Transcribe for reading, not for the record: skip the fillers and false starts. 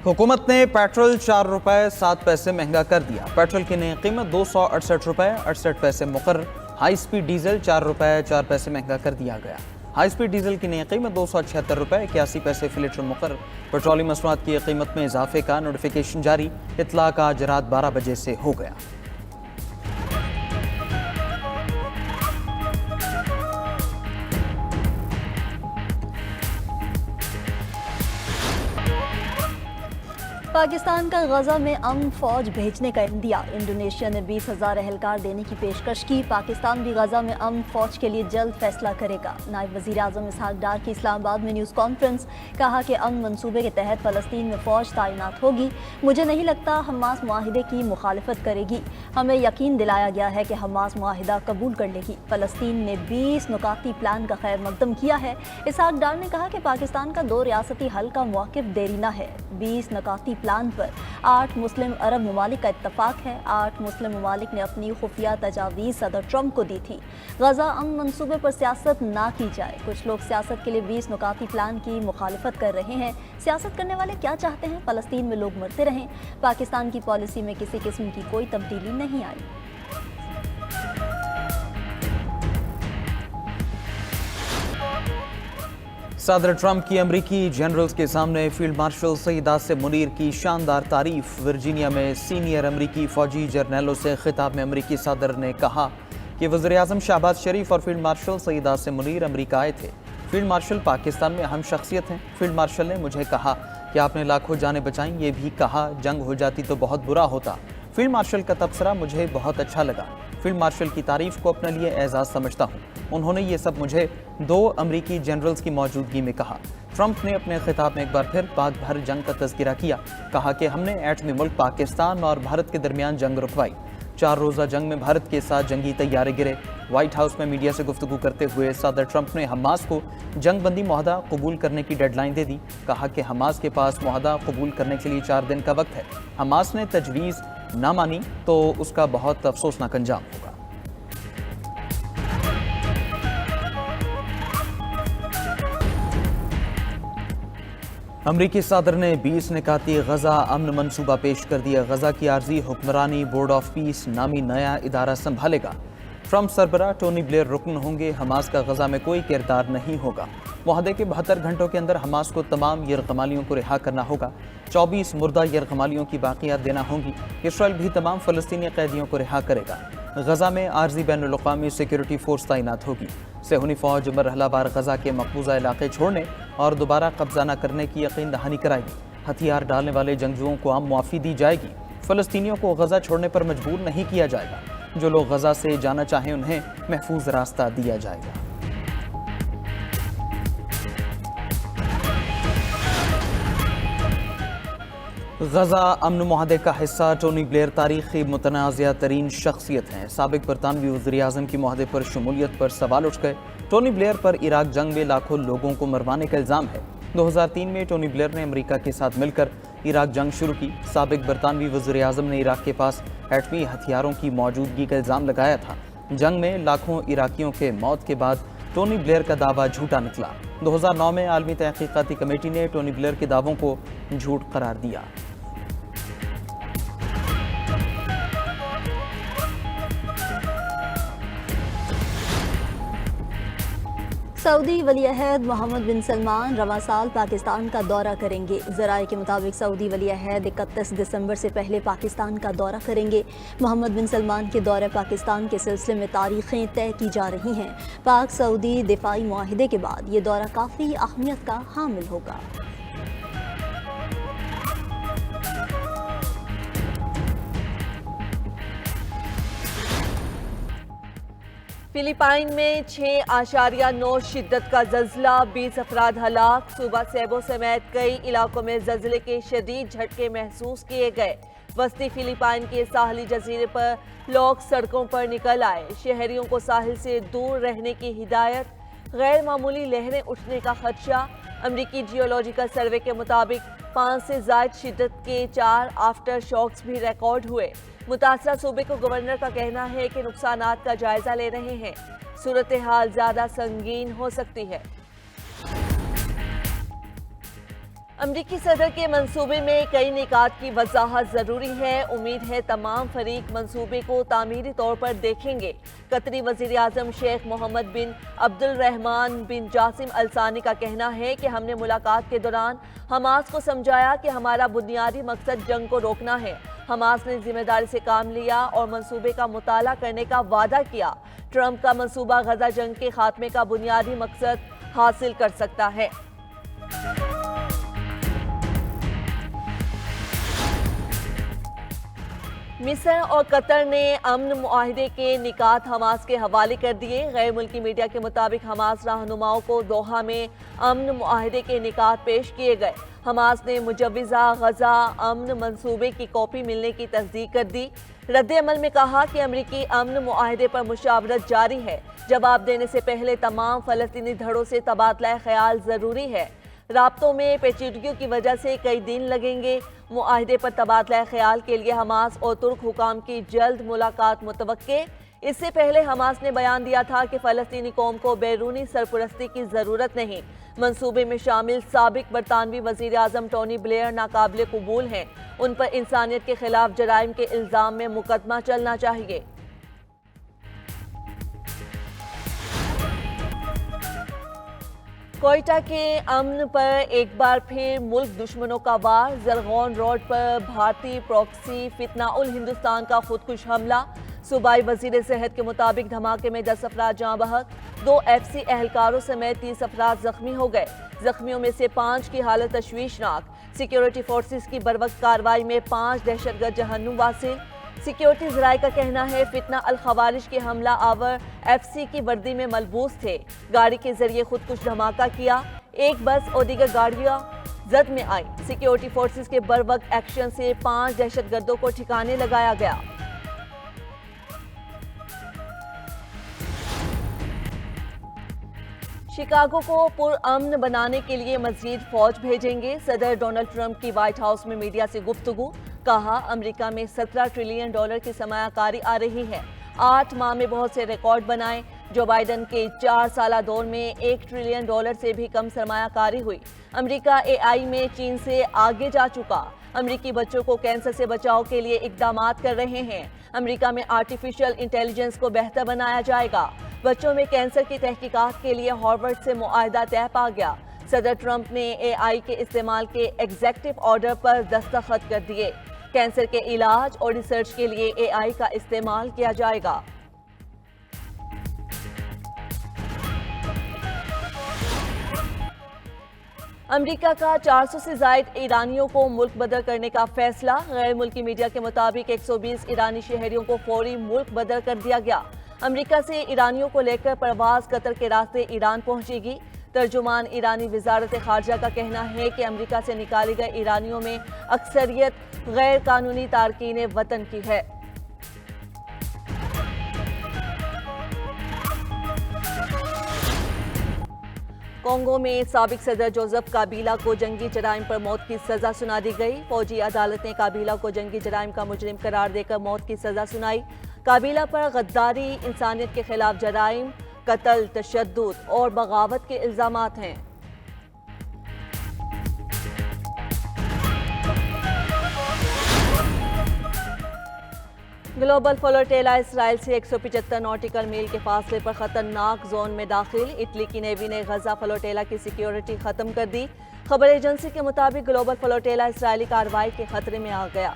हुकूमत ने पेट्रोल 4 रुपए 7 पैसे महंगा कर दिया। पेट्रोल की नई कीमत 268 रुपए 68 पैसे मुकर्रर। हाई स्पीड डीजल 4 रुपए 4 पैसे महंगा कर दिया गया। हाई स्पीड डीजल की नई कीमत 276 रुपए 81 पैसे फी लीटर मुकर्रर। पेट्रोलियम मसनूआत की कीमत में इजाफे का नोटिफिकेशन जारी। इतलाक आज रात 12 बजे से हो गया। पाकिस्तान का गजा में अमन फौज भेजने का इंदिया। इंडोनेशिया ने 20,000 एहलकार देने की पेशकश की। पाकिस्तान भी गजा में अमन फौज के लिए जल्द फैसला करेगा। नायब वजीर आजम इसहाक डार की इस्लामाबाद में न्यूज़ कॉन्फ्रेंस। कहा कि अमन मंसूबे के तहत फ़लस्तीन में फ़ौज तैनात होगी। मुझे नहीं लगता हमास मुआहिदे की मुखालिफत करेगी। हमें यकीन दिलाया गया है कि हमास मुआहिदा कबूल कर लेगी। फ़लस्तीन ने 20 नुकाती प्लान का खैर मकदम किया है। इसहाक डार ने कहा कि पाकिस्तान का 2 रियासती हल का मौक़िफ़ देरीना है। 20 नुकाती प्लान पर 8 मुस्लिम अरब ममालिक का इत्तफाक है। 8 मुस्लिम ममालिक ने अपनी खुफिया तजावीज़ सदर ट्रंप को दी थी। गजा अमन मंसूबे पर सियासत ना की जाए। कुछ लोग सियासत के लिए 20 नुकाती प्लान की मुखालिफत कर रहे हैं। सियासत करने वाले क्या चाहते हैं? फ़लस्तीन में लोग मरते रहें। पाकिस्तान की पॉलिसी में किसी किस्म की कोई तब्दीली नहीं आई। सदर ट्रंप की अमरीकी जनरल्स के सामने फील्ड मार्शल सईद आसिम मुनीर की शानदार तारीफ। वर्जीनिया में सीनियर अमरीकी फौजी जर्नलों से खिताब में अमरीकी सदर ने कहा कि वज़ीर आज़म शहबाज शरीफ और फील्ड मार्शल सईद आसिम मुनीर अमरीका आए थे। फील्ड मार्शल पाकिस्तान में अहम शख्सियत हैं। फील्ड मार्शल ने मुझे कहा कि आपने लाखों जानें बचाई। ये भी कहा जंग हो जाती तो बहुत बुरा होता। फील्ड मार्शल का तबसरा मुझे बहुत अच्छा लगा। फील्ड मार्शल की तारीफ को अपने लिए एजाज़ समझता हूँ। उन्होंने ये सब मुझे 2 अमरीकी जनरल्स की मौजूदगी में कहा। ट्रंप ने अपने खिताब में एक बार फिर पाक भारत जंग का तज़किरा किया। कहा कि हमने एटमी मुल्क पाकिस्तान और भारत के दरमियान जंग रुकवाई। 4 रोज़ा जंग में भारत के साथ जंगी तैयारे गिरे। व्हाइट हाउस में मीडिया से गुफ्तगू करते हुए सदर ट्रंप ने हमास को जंग बंदी मुआहदा कबूल करने की डेडलाइन दे दी। कहा कि हमास के पास मुआहदा कबूल करने के लिए 4 दिन का वक्त है। हमास ने तजवीज़ ना मानी तो उसका बहुत अफसोसनाक अंजाम होगा। अमरीकी सदर ने 20 निकाती गजा अमन मनसूबा पेश कर दिया। गजा की आर्जी हुक्मरानी बोर्ड ऑफ पीस नामी नया इदारा संभालेगा। ट्रंप सरबराह टोनी ब्लेयर रुकन होंगे। हमास का गजा में कोई किरदार नहीं होगा। मुआहदे के 72 घंटों के अंदर हमास को तमाम यरगमालियों को रिहा करना होगा। 24 मुर्दा यरगमालियों की बाकियात देना होंगी। इसराइल भी तमाम फ़लस्तीनी कैदियों को रिहा करेगा। गजा में आर्जी बैनुल अक़वामी सिक्योरिटी फोर्स तैनात होगी। सेहूनी फ़ौज मरहलावार गजा के मकबूजा इलाके छोड़ने और दोबारा कब्जा न करने की यकीन दहानी कराएगी। हथियार डालने वाले जंगजुओं को आम मुआफ़ी दी जाएगी। फ़लस्तीनियों को गजा छोड़ने पर मजबूर नहीं किया जाएगा। जो लोग गजा से जाना चाहें उन्हें महफूज रास्ता दिया जाएगा। गजा अमन मुआहदे का हिस्सा टोनी ब्लेयर तारीखी मुतनाज़िया तरीन शख्सियत हैं। साबिक बरतानवी वज़ीर आज़म की मुआहदे पर शमूलियत पर सवाल उठ गए। टोनी ब्लेयर पर इराक जंग में लाखों लोगों को मरवाने का इल्ज़ाम है। 2003 में टोनी ब्लेयर ने अमरीका के साथ मिलकर इराक जंग शुरू की। साबिक बरतानवी वज़ीर आज़म ने इराक के पास एटमी हथियारों की मौजूदगी का इल्ज़ाम लगाया था। जंग में लाखों इराकियों के मौत के बाद टोनी ब्लेयर का दावा झूठा निकला। 2009 में आलमी तहकीकाती कमेटी ने टोनी ब्लेयर के दावों को झूठ करार दिया। सऊदी वली-ए-अहद मोहम्मद बिन सलमान रवां साल पाकिस्तान का दौरा करेंगे। ज़राए के मुताबिक सऊदी वली-ए-अहद 31 दिसंबर से पहले पाकिस्तान का दौरा करेंगे। मोहम्मद बिन सलमान के दौरे पाकिस्तान के सिलसिले में तारीखें तय की जा रही हैं। पाक सऊदी दिफाई मुआहिदे के बाद ये दौरा काफ़ी अहमियत का हामिल होगा। फिलिपाइन में 6.9 शिद्दत का ज़ल्ज़ला, 20 अफराद हलाक। सूबा सेबो समेत कई इलाकों में ज़ल्ज़ले के शदीद झटके महसूस किए गए। वस्ती फिलिपाइन के साहली जजीरे पर लोग सड़कों पर निकल आए। शहरियों को साहिल से दूर रहने की हिदायत। गैर मामूली लहरें उठने का खदशा। अमरीकी जियोलॉजिकल सर्वे के मुताबिक 5 से ज़ायद शिद्दत के 4 आफ्टर शॉक्स भी रिकॉर्ड हुए। मुतासरा सूबे को गवर्नर का कहना है कि नुकसानात का जायजा ले रहे हैं। सूरत हाल ज्यादा संगीन हो सकती है। امریکی صدر کے منصوبے میں کئی نکات کی وضاحت ضروری ہے۔ امید ہے تمام فریق منصوبے کو تعمیری طور پر دیکھیں گے۔ قطری وزیر اعظم شیخ محمد بن عبد الرحمن بن جاسم الثانی کا کہنا ہے کہ ہم نے ملاقات کے دوران حماس کو سمجھایا کہ ہمارا بنیادی مقصد جنگ کو روکنا ہے۔ حماس نے ذمہ داری سے کام لیا اور منصوبے کا مطالعہ کرنے کا وعدہ کیا۔ ٹرمپ کا منصوبہ غزہ جنگ کے خاتمے کا بنیادی مقصد حاصل کر سکتا ہے۔ مصر اور قطر نے امن معاہدے کے نکات حماس کے حوالے کر دیے۔ غیر ملکی میڈیا کے مطابق حماس رہنماؤں کو دوحہ میں امن معاہدے کے نکات پیش کیے گئے۔ حماس نے مجوزہ غزہ امن منصوبے کی کاپی ملنے کی تصدیق کر دی۔ رد عمل میں کہا کہ امریکی امن معاہدے پر مشاورت جاری ہے۔ جواب دینے سے پہلے تمام فلسطینی دھڑوں سے تبادلہ خیال ضروری ہے۔ رابطوں میں پیچیدگیوں کی وجہ سے کئی دن لگیں گے۔ معاہدے پر تبادلہ خیال کے لیے حماس اور ترک حکام کی جلد ملاقات متوقع۔ اس سے پہلے حماس نے بیان دیا تھا کہ فلسطینی قوم کو بیرونی سرپرستی کی ضرورت نہیں۔ منصوبے میں شامل سابق برطانوی وزیر اعظم ٹونی بلیئر ناقابل قبول ہیں۔ ان پر انسانیت کے خلاف جرائم کے الزام میں مقدمہ چلنا چاہیے۔ کوئٹہ کے امن پر ایک بار پھر ملک دشمنوں کا وار۔ زرغون روڈ پر بھارتی پروکسی فتنہ الہندوستان کا خودکش حملہ۔ صوبائی وزیر صحت کے مطابق دھماکے میں 10 افراد جاں بحق، 2 FCC اہلکاروں سمیت 30 افراد زخمی ہو گئے۔ زخمیوں میں سے 5 کی حالت تشویشناک۔ سیکیورٹی فورسز کی بروقت کارروائی میں 5 دہشت گرد جہنم واصل۔ سیکیورٹی ذرائع کا کہنا ہے فتنہ الخوارج کے حملہ آور FCC کی وردی میں ملبوس تھے۔ گاڑی کے ذریعے خودکش دھماکہ کیا۔ ایک بس اور دیگر گاڑیاں زد میں آئیں۔ سیکیورٹی فورسز کے بروقت ایکشن سے 5 دہشت گردوں کو ٹھکانے لگایا گیا۔ شکاگو کو پرامن بنانے کے لیے مزید فوج بھیجیں گے۔ صدر ڈونلڈ ٹرمپ کی وائٹ ہاؤس میں میڈیا سے گفتگو۔ کہا امریکہ میں $17 ٹریلین کی سرمایہ کاری آ رہی ہے۔ 8 ماہ میں بہت سے ریکارڈ بنائے۔ جو بائیڈن کے 4 سالہ دور میں $1 ٹریلین سے بھی کم سرمایہ کاری ہوئی۔ امریکہ AI میں چین سے آگے جا چکا۔ امریکی بچوں کو کینسر سے بچاؤ کے لیے اقدامات کر رہے ہیں۔ امریکہ میں آرٹیفیشل انٹیلیجنس کو بہتر بنایا جائے گا۔ بچوں میں کینسر کی تحقیقات کے لیے ہارورڈ سے معاہدہ طے پا گیا۔ صدر ٹرمپ نے AI کے استعمال کے ایگزیکٹو آرڈر پر دستخط کر دیے۔ کینسر کے علاج اور ریسرچ کے لیے AI کا استعمال کیا جائے گا۔ امریکہ کا 400 سے زائد ایرانیوں کو ملک بدر کرنے کا فیصلہ۔ غیر ملکی میڈیا کے مطابق 120 ایرانی شہریوں کو فوری ملک بدر کر دیا گیا۔ امریکہ سے ایرانیوں کو لے کر پرواز قطر کے راستے ایران پہنچے گی۔ ترجمان ایرانی وزارت خارجہ کا کہنا ہے کہ امریکہ سے نکالے گئے ایرانیوں میں اکثریت غیر قانونی تارکین وطن کی ہے۔ کانگو میں سابق صدر جوزف کابیلا کو جنگی جرائم پر موت کی سزا سنا دی گئی۔ فوجی عدالت نے کابیلا کو جنگی جرائم کا مجرم قرار دے کر موت کی سزا سنائی۔ کابیلا پر غداری، انسانیت کے خلاف جرائم، قتل، تشدد اور بغاوت کے الزامات ہیں۔ گلوبل فلوٹیلا اسرائیل سے 175 ناٹیکل میل کے فاصلے پر خطرناک زون میں داخل۔ اٹلی کی نیوی نے غزہ فلوٹیلا کی سیکیورٹی ختم کر دی۔ خبر ایجنسی کے مطابق گلوبل فلوٹیلا اسرائیلی کارروائی کے خطرے میں آ گیا۔